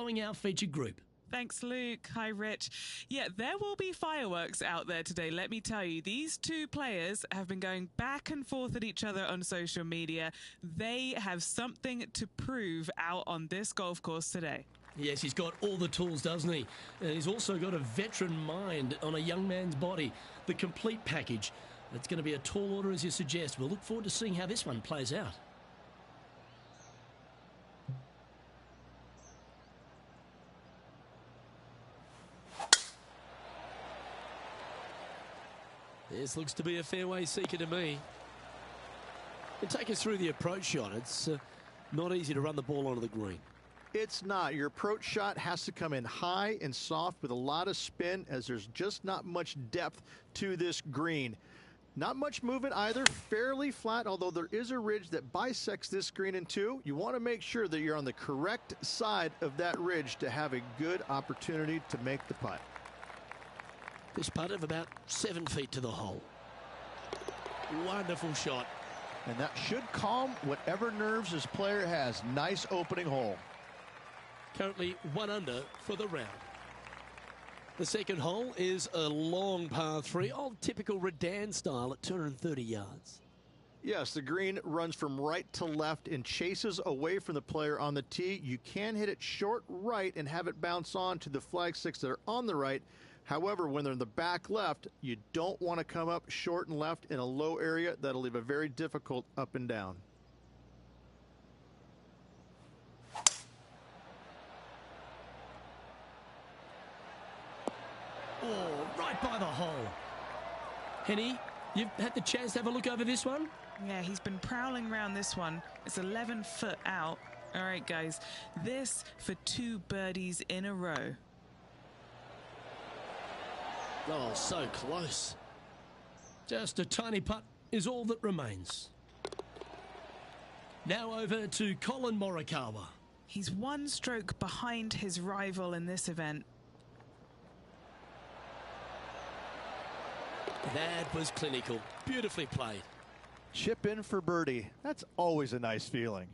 showing our featured group. Thanks, Luke. Hi, Rich. Yeah, there will be fireworks out there today, let me tell you. These two players have been going back and forth at each other on social media. They have something to prove out on this golf course today. Yes, he's got all the tools, doesn't he? And he's also got a veteran mind on a young man's body. The complete package. It's going to be a tall order, as you suggest. We'll look forward to seeing how this one plays out. This looks to be a fairway seeker to me. And take us through the approach shot. It's not easy to run the ball onto the green. It's not. Your approach shot has to come in high and soft with a lot of spin, as there's just not much depth to this green. Not much movement either, fairly flat, although there is a ridge that bisects this green in two. You want to make sure that you're on the correct side of that ridge to have a good opportunity to make the putt. This putt of about 7 feet to the hole. Wonderful shot. And that should calm whatever nerves this player has. Nice opening hole. Currently 1 under for the round. The second hole is a long par 3, old typical Redan style at 230 yards. Yes, the green runs from right to left and chases away from the player on the tee. You can hit it short right and have it bounce on to the flag sticks that are on the right. However, when they're in the back left, you don't want to come up short and left in a low area. That'll leave a very difficult up and down. Oh, right by the hole. Henny, you've had the chance to have a look over this one? Yeah, he's been prowling around this one. It's 11 foot out. All right, guys, this for 2 birdies in a row. Oh, so close. Just a tiny putt is all that remains. Now over to Collin Morikawa. He's 1 stroke behind his rival in this event. That was clinical. Beautifully played. Chip in for birdie. That's always a nice feeling.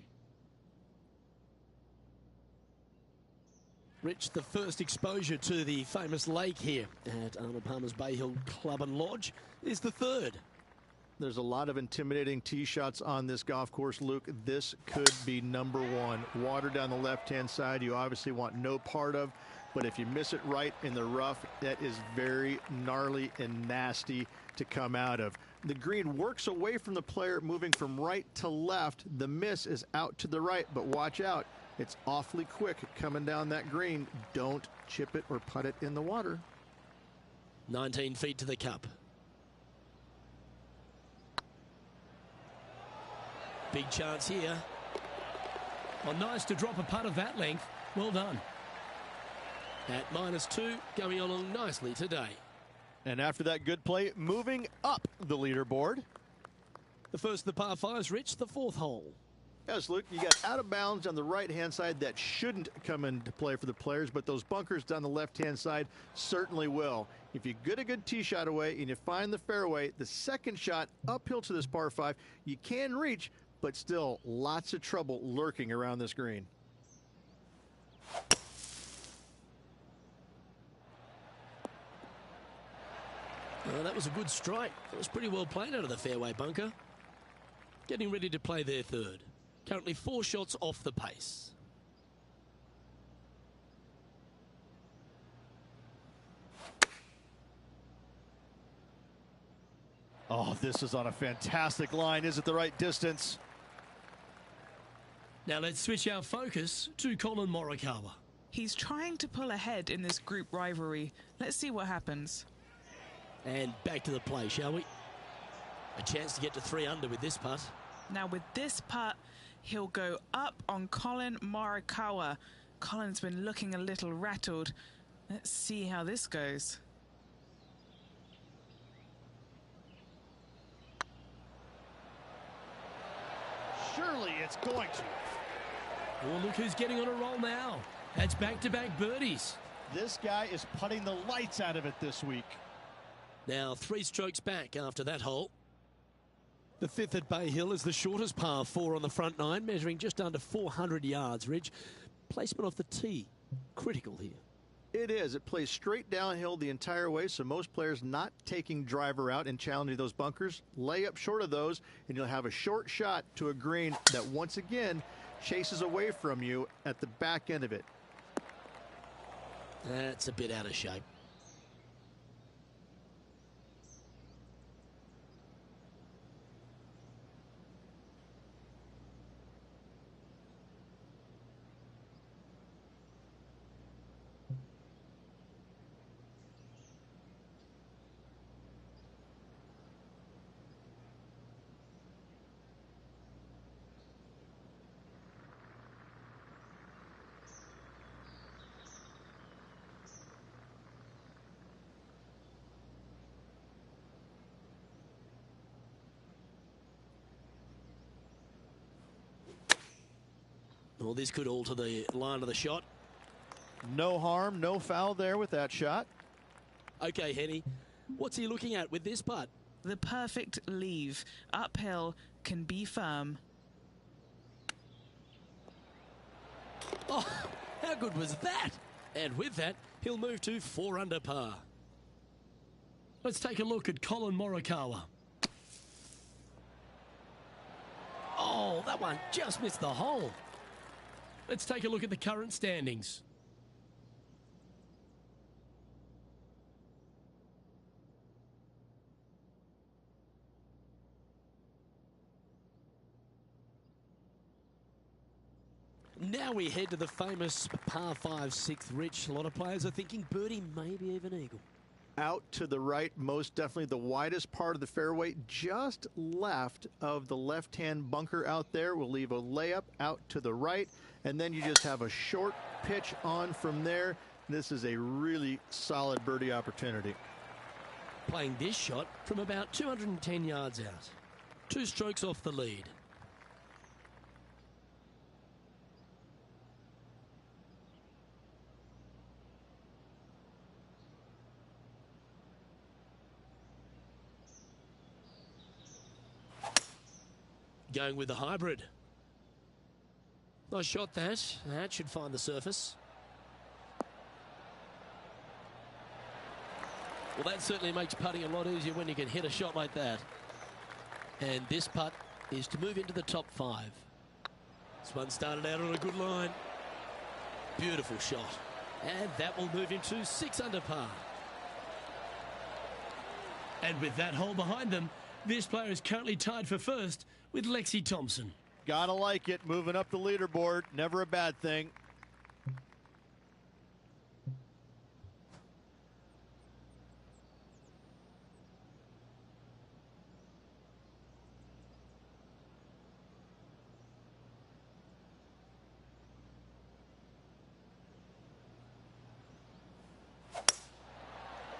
Rich, the first exposure to the famous lake here at Arnold Palmer's Bay Hill Club and Lodge is the third. There's a lot of intimidating tee shots on this golf course, Luke. This could be number 1. Water down the left-hand side you obviously want no part of, but if you miss it right in the rough, that is very gnarly and nasty to come out of. The green works away from the player, moving from right to left. The miss is out to the right, but watch out. It's awfully quick coming down that green. Don't chip it or putt it in the water. 19 feet to the cup. Big chance here. Well, nice to drop a putt of that length. Well done. At -2, going along nicely today. And after that good play, moving up the leaderboard. The first of the par 5s, Rich, the 4th hole. Yes, Luke, you got out of bounds on the right-hand side. That shouldn't come into play for the players, but those bunkers down the left-hand side certainly will. If you get a good tee shot away and you find the fairway, the second shot uphill to this par 5, you can reach, but still lots of trouble lurking around this green. Well, that was a good strike. That was pretty well played out of the fairway bunker. Getting ready to play their third. Currently 4 shots off the pace. Oh, this is on a fantastic line. Is it the right distance? Now let's switch our focus to Collin Morikawa. He's trying to pull ahead in this group rivalry. Let's see what happens. And back to the play, shall we? A chance to get to 3 under with this putt. Now with this putt, he'll go up on Collin Morikawa. Collin's been looking a little rattled. Let's see how this goes. Surely it's going to. Oh, look who's getting on a roll now. That's back-to-back birdies. This guy is putting the lights out of it this week. Now 3 strokes back after that hole. The 5th at Bay Hill is the shortest par 4 on the front 9, measuring just under 400 yards, Ridge. Placement off the tee critical here. It is. It plays straight downhill the entire way, so most players not taking driver out and challenging those bunkers. Lay up short of those, and you'll have a short shot to a green that once again chases away from you at the back end of it. That's a bit out of shape. Well, this could alter the line of the shot. No harm, no foul there with that shot. Okay, Henny, what's he looking at with this putt? The perfect leave. Uphill, can be firm. Oh, how good was that? And with that, he'll move to 4 under par. Let's take a look at Collin Morikawa. Oh, that one just missed the hole. Let's take a look at the current standings. Now we head to the famous par 5 6th, Rich. A lot of players are thinking birdie, maybe even eagle. Out to the right, most definitely the widest part of the fairway, just left of the left-hand bunker out there. We'll leave a layup out to the right, and then you just have a short pitch on from there. This is a really solid birdie opportunity. Playing this shot from about 210 yards out. 2 strokes off the lead. Going with the hybrid. Nice shot that. That should find the surface. Well, that certainly makes putting a lot easier when you can hit a shot like that. And this putt is to move into the top 5. This one started out on a good line. Beautiful shot. And that will move into 6 under par. And with that hole behind them, this player is currently tied for first with Lexi Thompson. Gotta like it, moving up the leaderboard, never a bad thing.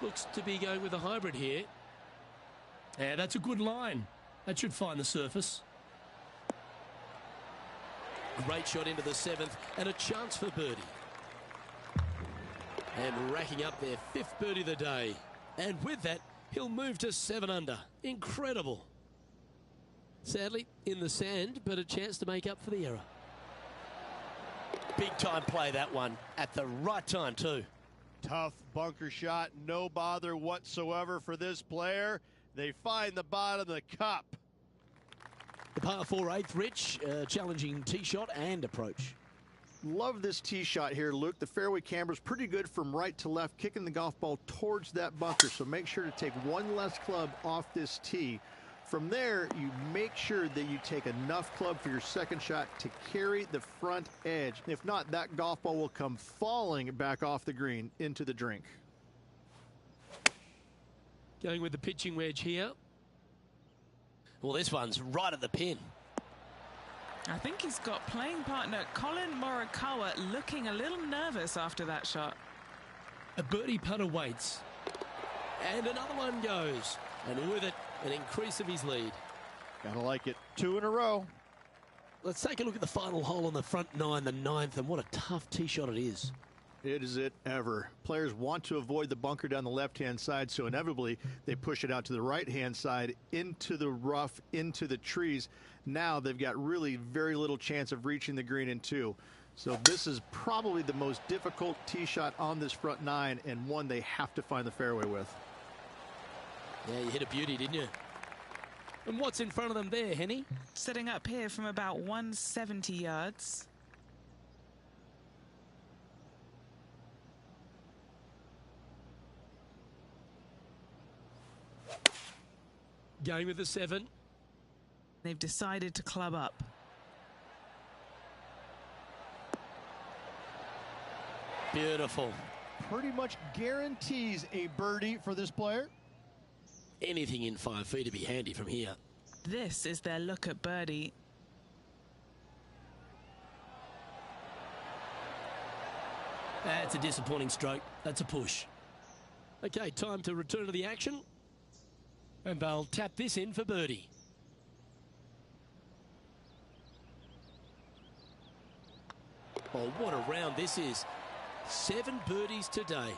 Looks to be going with a hybrid here. Yeah, that's a good line. That should find the surface. Great shot into the 7th and a chance for birdie. And racking up their 5th birdie of the day. And with that, he'll move to 7 under. Incredible. Sadly, in the sand, but a chance to make up for the error. Big time play, that one. At the right time, too. Tough bunker shot, no bother whatsoever for this player. They find the bottom of the cup. The par 4 8th, Rich, challenging tee shot and approach. Love this tee shot here, Luke. The fairway camber's pretty good from right to left, kicking the golf ball towards that bunker. So make sure to take one less club off this tee. From there, you make sure that you take enough club for your second shot to carry the front edge. If not, that golf ball will come falling back off the green into the drink. Going with the pitching wedge here. Well, this one's right at the pin. I think he's got playing partner Collin Morikawa looking a little nervous after that shot. A birdie putt awaits. And another one goes. And with it, an increase of his lead. Gotta like it. 2 in a row. Let's take a look at the final hole on the front 9, the 9th, and what a tough tee shot it is. It is it ever. Players want to avoid the bunker down the left-hand side, so inevitably they push it out to the right-hand side, into the rough, into the trees. Now they've got really very little chance of reaching the green in 2. So this is probably the most difficult tee shot on this front nine, and one they have to find the fairway with. Yeah, you hit a beauty, didn't you? And what's in front of them there, Henny? Setting up here from about 170 yards. Going with the 7. They've decided to club up. Beautiful. Pretty much guarantees a birdie for this player. Anything in 5 feet to be handy from here. This is their look at birdie. That's a disappointing stroke. That's a push. Okay, time to return to the action. And they'll tap this in for birdie. Oh, what a round this is. 7 birdies today.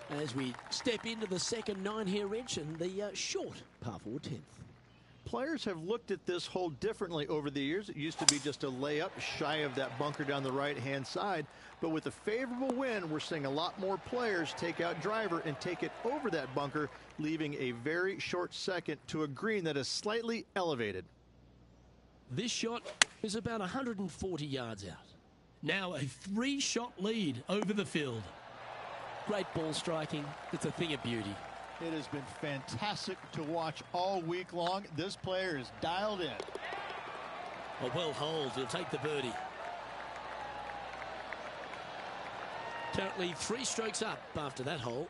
As we step into the second 9 here, Rich, and the short par 4 10th. Players have looked at this hole differently over the years. It used to be just a layup shy of that bunker down the right-hand side. But with a favorable wind, we're seeing a lot more players take out driver and take it over that bunker, leaving a very short second to a green that is slightly elevated. This shot is about 140 yards out. Now a 3-shot lead over the field. Great ball striking. It's a thing of beauty. It has been fantastic to watch all week long. This player is dialed in. A well holed. He'll take the birdie. Currently 3 strokes up after that hole.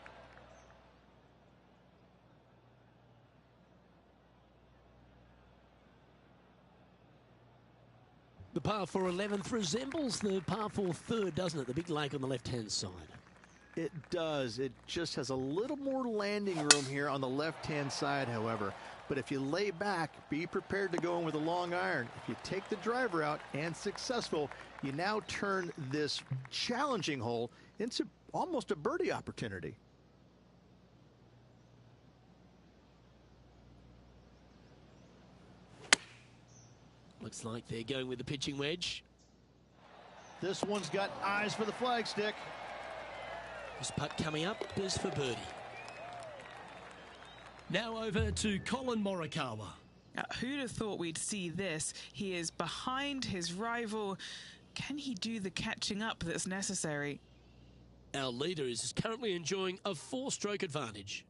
The par 4 11th resembles the par 4 third, doesn't it? The big lake on the left-hand side. It does. It just has a little more landing room here on the left-hand side, however. But if you lay back, be prepared to go in with a long iron. If you take the driver out and successful, you now turn this challenging hole into almost a birdie opportunity. Looks like they're going with the pitching wedge. This one's got eyes for the flagstick. This putt coming up is for birdie. Now over to Colin Morikawa. Who'd have thought we'd see this? He is behind his rival. Can he do the catching up that's necessary? Our leader is currently enjoying a 4-stroke advantage.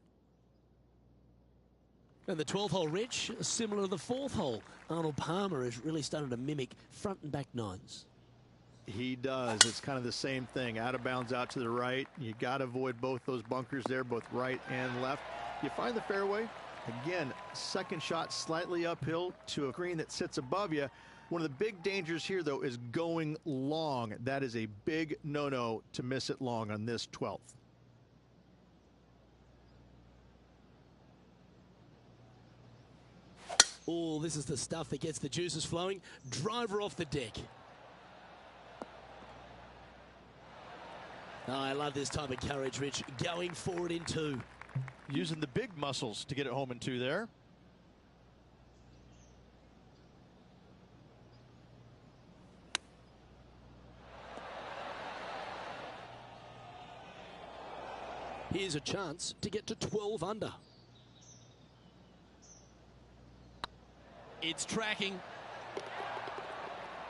And the 12th hole, Rich, similar to the 4th hole. Arnold Palmer is really starting to mimic front and back 9s. He does. It's kind of the same thing. Out of bounds out to the right. You got to avoid both those bunkers there, both right and left. You find the fairway. Again, second shot slightly uphill to a green that sits above you. One of the big dangers here, though, is going long. That is a big no-no to miss it long on this 12th. Oh, this is the stuff that gets the juices flowing. Driver off the deck. Oh, I love this type of courage, Rich. Going forward in 2. Using the big muscles to get it home in 2 there. Here's a chance to get to 12 under. It's tracking.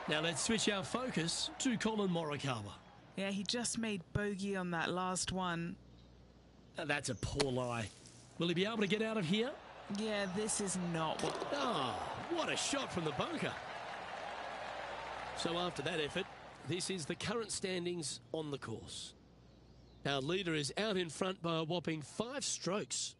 Now let's switch our focus to Colin Morikawa. Yeah, he just made bogey on that last one. That's a poor lie. Will he be able to get out of here? Yeah, this is not what... Oh, what a shot from the bunker. So after that effort, this is the current standings on the course. Our leader is out in front by a whopping 5 strokes.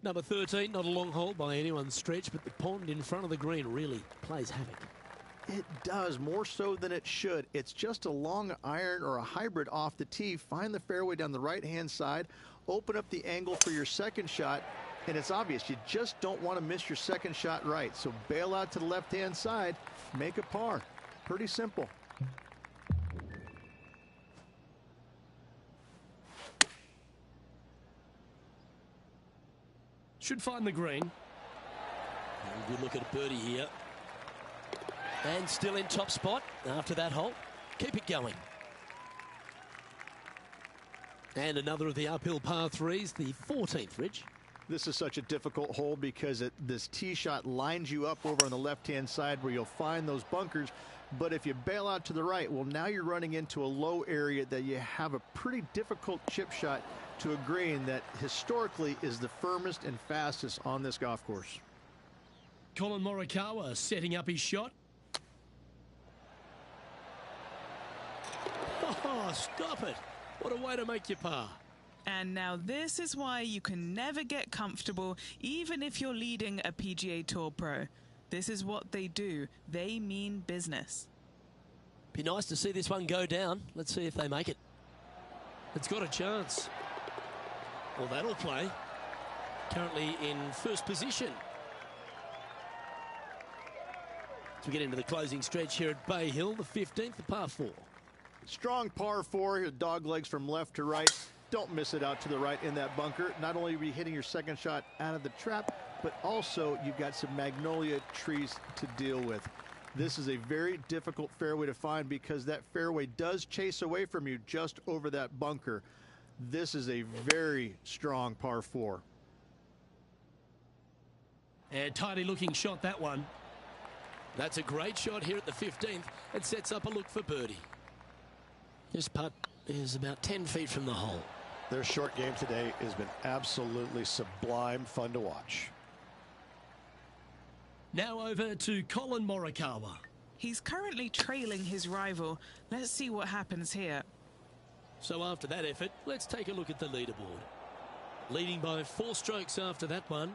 Number 13, not a long hole by anyone's stretch, but the pond in front of the green really plays havoc. It does, more so than it should. It's just a long iron or a hybrid off the tee. Find the fairway down the right-hand side. Open up the angle for your second shot. And it's obvious, you just don't want to miss your second shot right. So bail out to the left-hand side. Make a par. Pretty simple. Should find the green. And a good look at a birdie here. And still in top spot after that hole. Keep it going. And another of the uphill par threes, the 14th, Rich. This is such a difficult hole because this tee shot lines you up over on the left-hand side where you'll find those bunkers. But if you bail out to the right, well, now you're running into a low area that you have a pretty difficult chip shot to a green that historically is the firmest and fastest on this golf course. Colin Morikawa setting up his shot. Oh, stop it. What a way to make your par. And now this is why you can never get comfortable, even if you're leading a PGA Tour pro. This is what they do. They mean business. Be nice to see this one go down. Let's see if they make it. It's got a chance. Well, that'll play. Currently in first position. As we get into the closing stretch here at Bay Hill, the 15th, the par 4. Strong par 4, dog legs from left to right. Don't miss it out to the right in that bunker. Not only are you hitting your second shot out of the trap, but also you've got some magnolia trees to deal with. This is a very difficult fairway to find because that fairway does chase away from you just over that bunker. This is a very strong par 4. And tidy looking shot, that one. That's a great shot here at the 15th. It sets up a look for birdie. This putt is about 10 feet from the hole. Their short game today has been absolutely sublime fun to watch. Now over to Colin Morikawa. He's currently trailing his rival. Let's see what happens here. So after that effort, let's take a look at the leaderboard. Leading by 4 strokes after that one.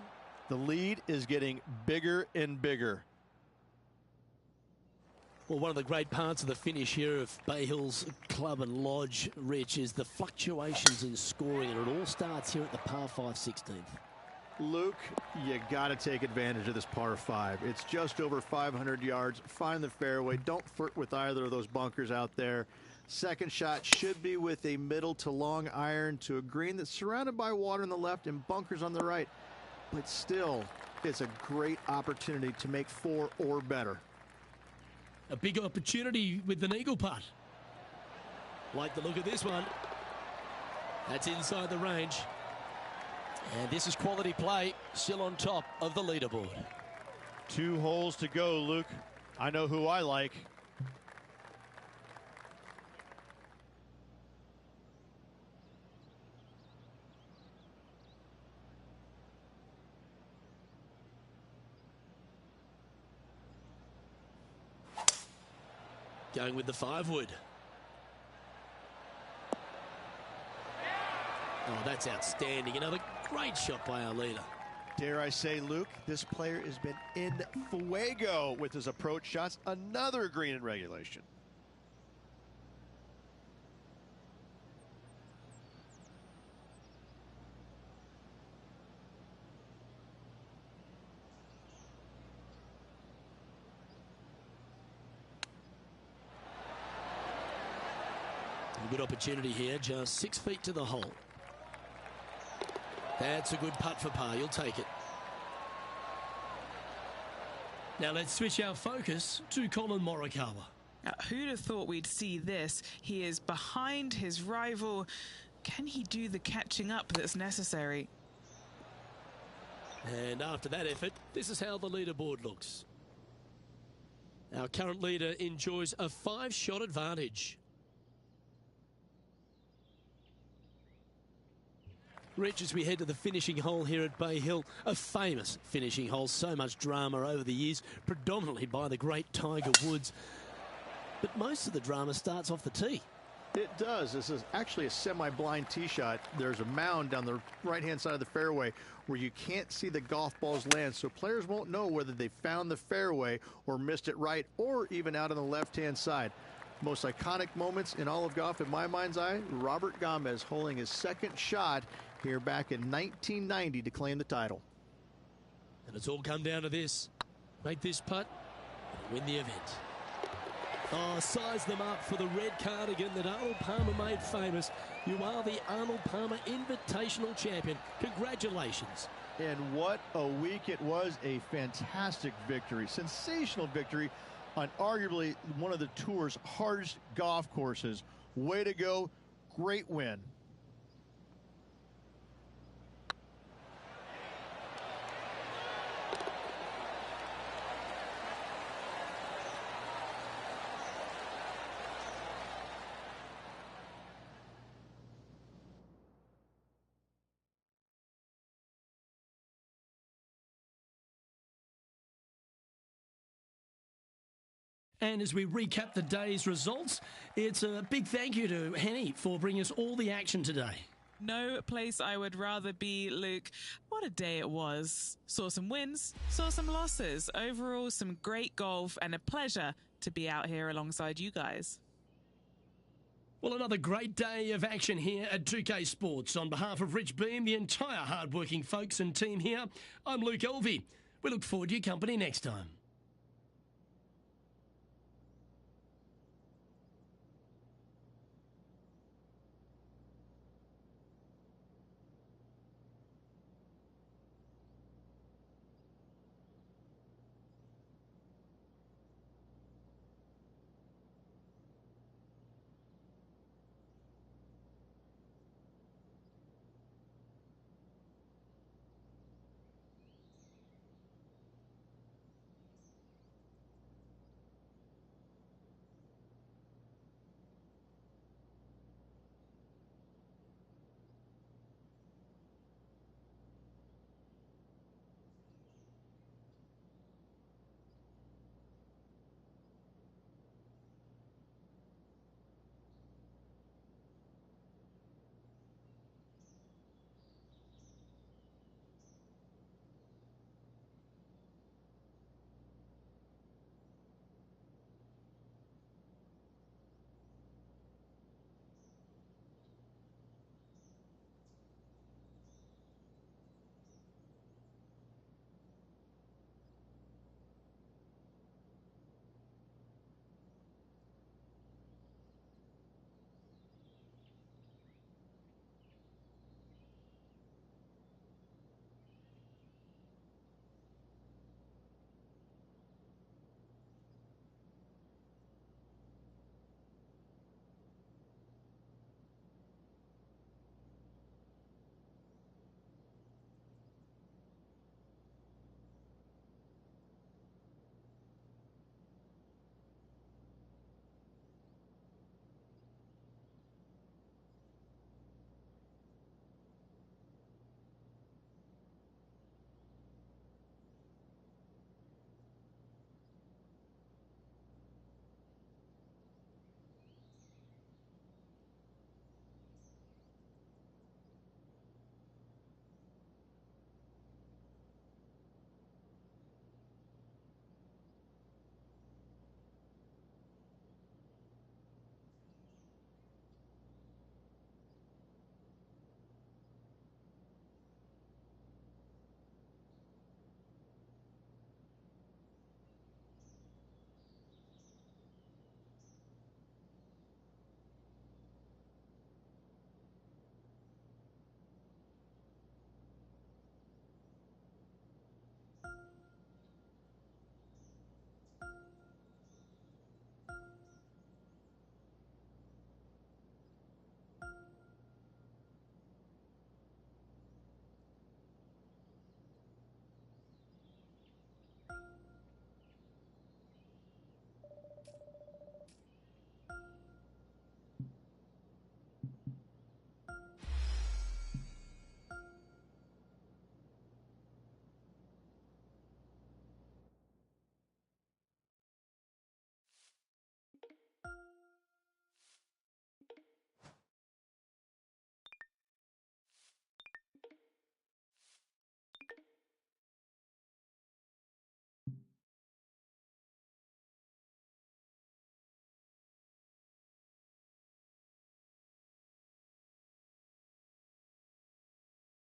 The lead is getting bigger and bigger. Well, one of the great parts of the finish here of Bay Hill's Club and Lodge, Rich, is the fluctuations in scoring, and it all starts here at the par 5 16th. Luke, you got to take advantage of this par 5. It's just over 500 yards. Find the fairway. Don't flirt with either of those bunkers out there. Second shot should be with a middle to long iron to a green that's surrounded by water on the left and bunkers on the right. But still, it's a great opportunity to make 4 or better. A big opportunity with the eagle putt. Like the look of this one. That's inside the range. And this is quality play, still on top of the leaderboard. 2 holes to go, Luke. I know who I like. Going with the 5-wood. Oh, that's outstanding. Another great shot by our leader. Dare I say, Luke, this player has been in fuego with his approach shots. Another green in regulation. A good opportunity here, just 6 feet to the hole. That's a good putt for par. You'll take it. Now let's switch our focus to Colin Morikawa. Who'd have thought we'd see this? He is behind his rival. Can he do the catching up that's necessary? And after that effort, this is how the leaderboard looks. Our current leader enjoys a 5-shot advantage. Rich, as we head to the finishing hole here at Bay Hill, a famous finishing hole, so much drama over the years, predominantly by the great Tiger Woods. But most of the drama starts off the tee. It does. This is actually a semi-blind tee shot. There's a mound down the right-hand side of the fairway where you can't see the golf balls land, so players won't know whether they found the fairway or missed it right or even out on the left-hand side. Most iconic moments in all of golf, in my mind's eye, Robert Gomez holding his second shot here back in 1990 to claim the title. And it's all come down to this. Make this putt and win the event. Oh, size them up for the red cardigan that Arnold Palmer made famous. You are the Arnold Palmer Invitational Champion. Congratulations. And what a week it was. A fantastic victory, sensational victory on arguably one of the tour's hardest golf courses. Way to go. Great win. And as we recap the day's results, it's a big thank you to Henny for bringing us all the action today. No place I would rather be, Luke. What a day it was. Saw some wins, saw some losses. Overall, some great golf and a pleasure to be out here alongside you guys. Well, another great day of action here at 2K Sports. On behalf of Rich Beam, the entire hard-working folks and team here, I'm Luke Elvey. We look forward to your company next time.